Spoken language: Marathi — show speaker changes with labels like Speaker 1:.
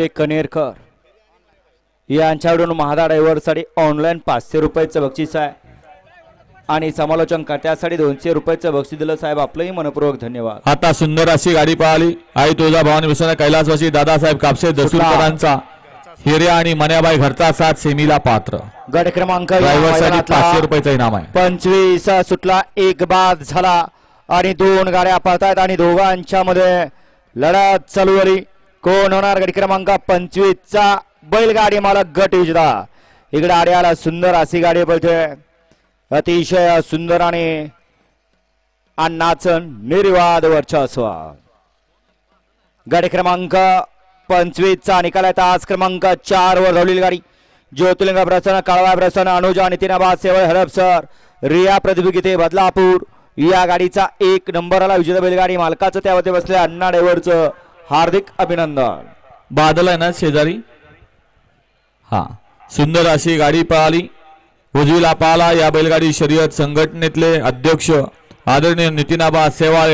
Speaker 1: कनेरकर यांच्याकडून महादा ड्रायव्हरसाठी ऑनलाईन 500 रुपयाचं बक्षीस आहे आणि समालोचन करत्यासाठी 200 रुपयाचं बक्षीस दिलं साहेब, आपलंही मनपूर्वक धन्यवाद।
Speaker 2: आता सुंदर अशी गाडी पळाली आई तुळजा भवानी विसर्जन कैलासवासी दादासाहेब कापसे दसूरकरांचा हिर्या आणि मन्याबाई घरचा साथ सेमीला पात्र।
Speaker 1: गट क्रमांक
Speaker 2: ड्रायव्हरसाठी 500 रुपयाचं इनाम आहे।
Speaker 1: 25 सुटला, एक बाद झाला आणि 2 गाड्या पळतायत आणि दोघांच्या मध्ये लढत चालू झाली। कोण होणार गट क्रमांक 25 चा बैलगाडी मालक गट विजेता। इकडे आड्याला सुंदर अशी गाडी पळते, अतिशय सुंदर आणि अन्नाचं निर्वाद वर्चस्व। गट क्रमांक 25 चा निकाल आहे। तास क्रमांक 4 वर धावलेली गाडी ज्योतिर्लिंग प्रसन्न, काळवा प्रसन्न, अनुजा नितीनाबाद सेवळ हडपसर, रिया प्रतिभगिते बदलापूर या गाडीचा 1 नंबर आला। विजेता बैलगाडी मालकाचं त्यावरती बसले अण्णा ड्रायव्हरचं हार्दिक अभिनंदन।
Speaker 2: बादल आहे ना शेजारी, हा सुंदर अशी गाडी पळाली, उजवीला पाला या बैलगाडी शर्यत संघटनेतले अध्यक्ष आदरणीय नितीनाबा सेवाळे